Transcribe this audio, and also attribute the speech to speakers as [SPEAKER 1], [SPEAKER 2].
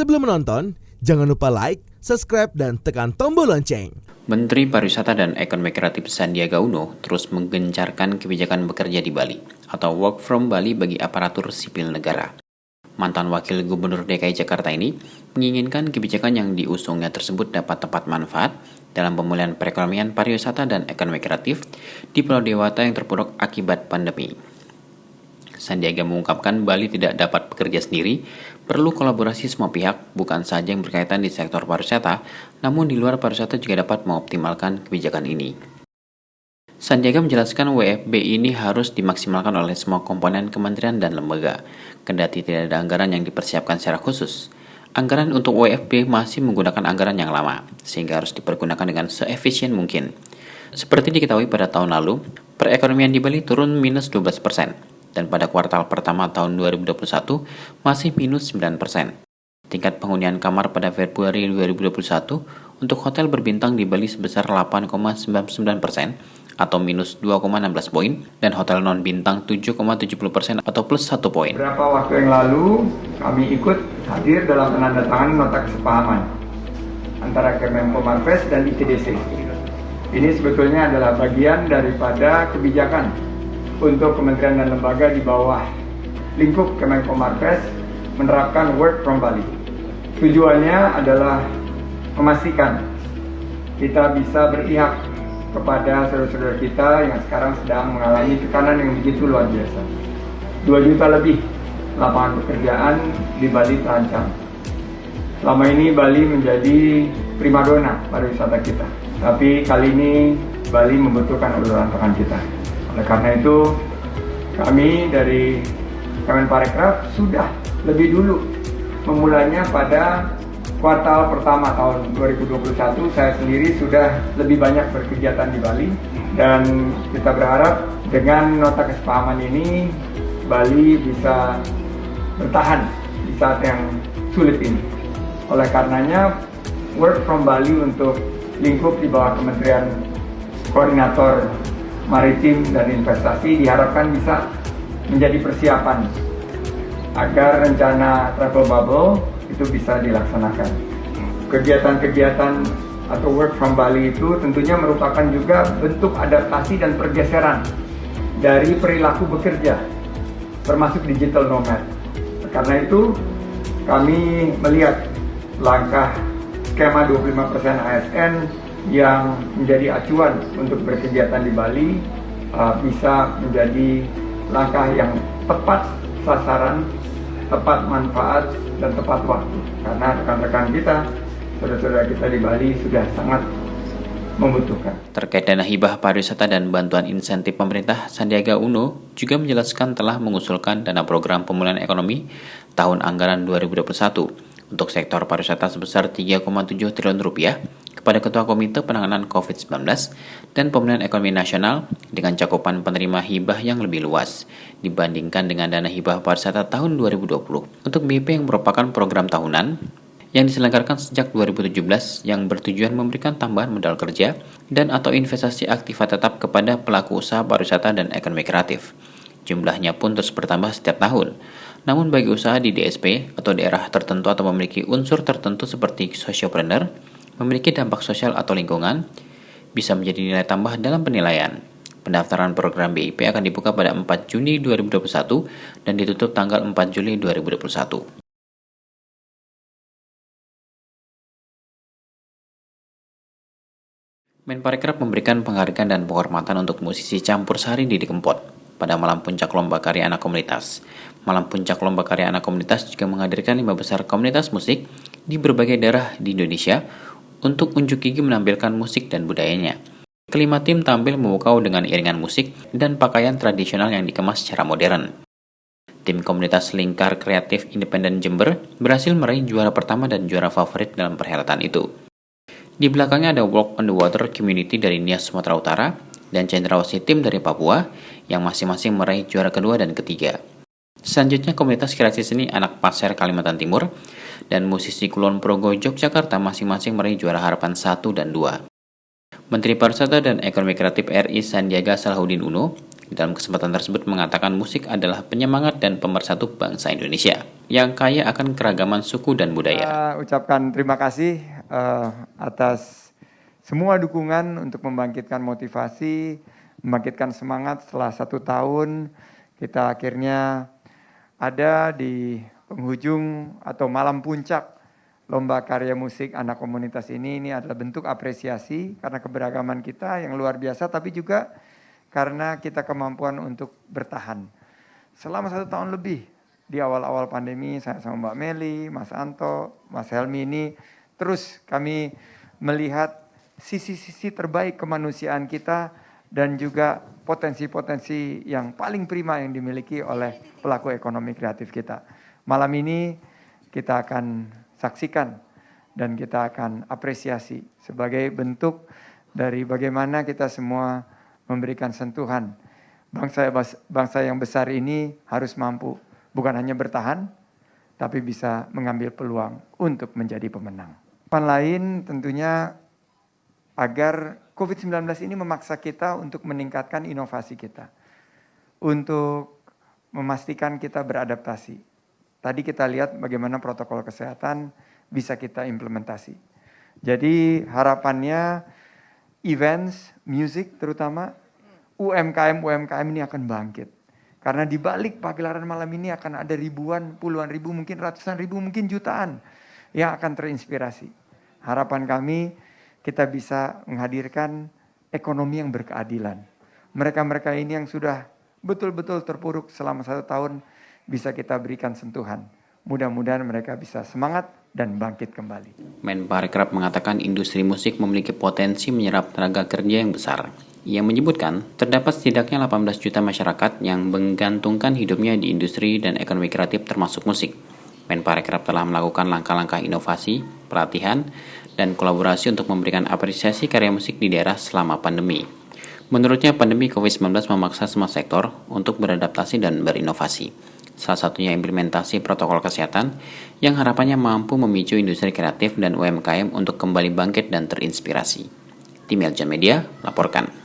[SPEAKER 1] Sebelum menonton, jangan lupa like, subscribe, dan tekan tombol lonceng.
[SPEAKER 2] Menteri Pariwisata dan Ekonomi Kreatif Sandiaga Uno terus menggencarkan kebijakan bekerja di Bali atau work from Bali bagi aparatur sipil negara. Mantan Wakil Gubernur DKI Jakarta ini menginginkan kebijakan yang diusungnya tersebut dapat tepat manfaat dalam pemulihan perekonomian pariwisata dan ekonomi kreatif di Pulau Dewata yang terpuruk akibat pandemi. Sandiaga mengungkapkan Bali tidak dapat bekerja sendiri, perlu kolaborasi semua pihak, bukan saja yang berkaitan di sektor pariwisata, namun di luar pariwisata juga dapat mengoptimalkan kebijakan ini. Sandiaga menjelaskan WFB ini harus dimaksimalkan oleh semua komponen kementerian dan lembaga, kendati tidak ada anggaran yang dipersiapkan secara khusus. Anggaran untuk WFB masih menggunakan anggaran yang lama, sehingga harus dipergunakan dengan seefisien mungkin. Seperti diketahui pada tahun lalu, perekonomian di Bali turun minus 12%. Dan pada kuartal pertama tahun 2021 masih minus 9%. Tingkat penghunian kamar pada Februari 2021 untuk hotel berbintang di Bali sebesar 8,99% atau minus 2,16 poin, dan hotel non-bintang 7,70% atau plus 1 poin.
[SPEAKER 3] Beberapa waktu yang lalu kami ikut hadir dalam penandatanganan nota kesepahaman antara Kemenko Marves dan ITDC. Ini sebetulnya adalah bagian daripada kebijakan untuk kementerian dan lembaga di bawah lingkup Kemenko Marves menerapkan work from Bali. Tujuannya adalah memastikan kita bisa berpihak kepada saudara-saudara kita yang sekarang sedang mengalami tekanan yang begitu luar biasa. 2 juta lebih lapangan pekerjaan di Bali terancam. Selama ini Bali menjadi primadona pariwisata kita, tapi kali ini Bali membutuhkan uluran tangan kita. Oleh karena itu, kami dari Kemenparekraf sudah lebih dulu memulainya pada kuartal pertama tahun 2021. Saya sendiri sudah lebih banyak berkegiatan di Bali, dan kita berharap dengan nota kesepahaman ini Bali bisa bertahan di saat yang sulit ini. Oleh karenanya, work from Bali untuk lingkup di bawah Kementerian Koordinator Maritim dan Investasi diharapkan bisa menjadi persiapan agar rencana travel bubble itu bisa dilaksanakan. Kegiatan-kegiatan atau work from Bali itu tentunya merupakan juga bentuk adaptasi dan pergeseran dari perilaku bekerja, termasuk digital nomad. Karena itu kami melihat langkah skema 25% ASN yang menjadi acuan untuk berkegiatan di Bali bisa menjadi langkah yang tepat sasaran, tepat manfaat, dan tepat waktu. Karena rekan-rekan kita, saudara-saudara kita di Bali sudah sangat membutuhkan.
[SPEAKER 2] Terkait dana hibah pariwisata dan bantuan insentif pemerintah, Sandiaga Uno juga menjelaskan telah mengusulkan dana program pemulihan ekonomi tahun anggaran 2021 untuk sektor pariwisata sebesar 3,7 triliun rupiah kepada Ketua Komite Penanganan COVID-19 dan Pemulihan Ekonomi Nasional dengan cakupan penerima hibah yang lebih luas dibandingkan dengan dana hibah pariwisata tahun 2020. Untuk BIP yang merupakan program tahunan yang diselenggarakan sejak 2017 yang bertujuan memberikan tambahan modal kerja dan atau investasi aktiva tetap kepada pelaku usaha pariwisata dan ekonomi kreatif. Jumlahnya pun terus bertambah setiap tahun. Namun bagi usaha di DSP atau daerah tertentu atau memiliki unsur tertentu seperti sociopreneur, memiliki dampak sosial atau lingkungan, bisa menjadi nilai tambah dalam penilaian. Pendaftaran program BIP akan dibuka pada 4 Juni 2021 dan ditutup tanggal 4 Juli 2021. Menparekraf memberikan penghargaan dan penghormatan untuk musisi campur sari Didi Kempot pada Malam Puncak Lomba Karya Anak Komunitas. Malam Puncak Lomba Karya Anak Komunitas juga menghadirkan 5 besar komunitas musik di berbagai daerah di Indonesia untuk unjuk gigi menampilkan musik dan budayanya. Kelima tim tampil memukau dengan iringan musik dan pakaian tradisional yang dikemas secara modern. Tim komunitas Lingkar Kreatif Independen Jember berhasil meraih juara pertama dan juara favorit dalam perhelatan itu. Di belakangnya ada Walk on the Water Community dari Nias Sumatera Utara dan Cendrawasih tim dari Papua yang masing-masing meraih juara kedua dan ketiga. Selanjutnya komunitas kreasi seni Anak Pasir Kalimantan Timur dan musisi Kulon Progo Yogyakarta masing-masing meraih juara harapan 1 dan 2. Menteri Pariwisata dan Ekonomi Kreatif RI Sandiaga Salahuddin Uno Dalam kesempatan tersebut mengatakan musik adalah penyemangat dan pemersatu bangsa Indonesia yang kaya akan keragaman suku dan budaya.
[SPEAKER 3] Ucapkan terima kasih atas semua dukungan untuk membangkitkan motivasi, membangkitkan semangat setelah 1 tahun kita akhirnya ada di penghujung atau malam puncak Lomba Karya Musik Anak Komunitas ini adalah bentuk apresiasi karena keberagaman kita yang luar biasa, tapi juga karena kita kemampuan untuk bertahan. Selama 1 tahun lebih, di awal-awal pandemi, saya sama Mbak Meli, Mas Anto, Mas Helmi ini, terus kami melihat sisi-sisi terbaik kemanusiaan kita dan juga potensi-potensi yang paling prima yang dimiliki oleh pelaku ekonomi kreatif kita. Malam ini kita akan saksikan dan kita akan apresiasi sebagai bentuk dari bagaimana kita semua memberikan sentuhan. Bangsa yang besar ini harus mampu bukan hanya bertahan, tapi bisa mengambil peluang untuk menjadi pemenang. Harapan lain tentunya agar COVID-19 ini memaksa kita untuk meningkatkan inovasi kita, untuk memastikan kita beradaptasi. Tadi kita lihat bagaimana protokol kesehatan bisa kita implementasi. Jadi harapannya events, music terutama, UMKM ini akan bangkit. Karena di balik pagelaran malam ini akan ada ribuan, puluhan ribu, mungkin ratusan ribu, mungkin jutaan yang akan terinspirasi. Harapan kami kita bisa menghadirkan ekonomi yang berkeadilan. Mereka-mereka ini yang sudah betul-betul terpuruk selama 1 tahun bisa kita berikan sentuhan. Mudah-mudahan mereka bisa semangat dan bangkit kembali.
[SPEAKER 2] Menparekraf mengatakan industri musik memiliki potensi menyerap tenaga kerja yang besar. Ia menyebutkan terdapat setidaknya 18 juta masyarakat yang menggantungkan hidupnya di industri dan ekonomi kreatif termasuk musik. Menparekraf telah melakukan langkah-langkah inovasi, pelatihan, dan kolaborasi untuk memberikan apresiasi karya musik di daerah selama pandemi. Menurutnya pandemi COVID-19 memaksa semua sektor untuk beradaptasi dan berinovasi. Salah satunya implementasi protokol kesehatan yang harapannya mampu memicu industri kreatif dan UMKM untuk kembali bangkit dan terinspirasi. Tim Eljan Media laporkan.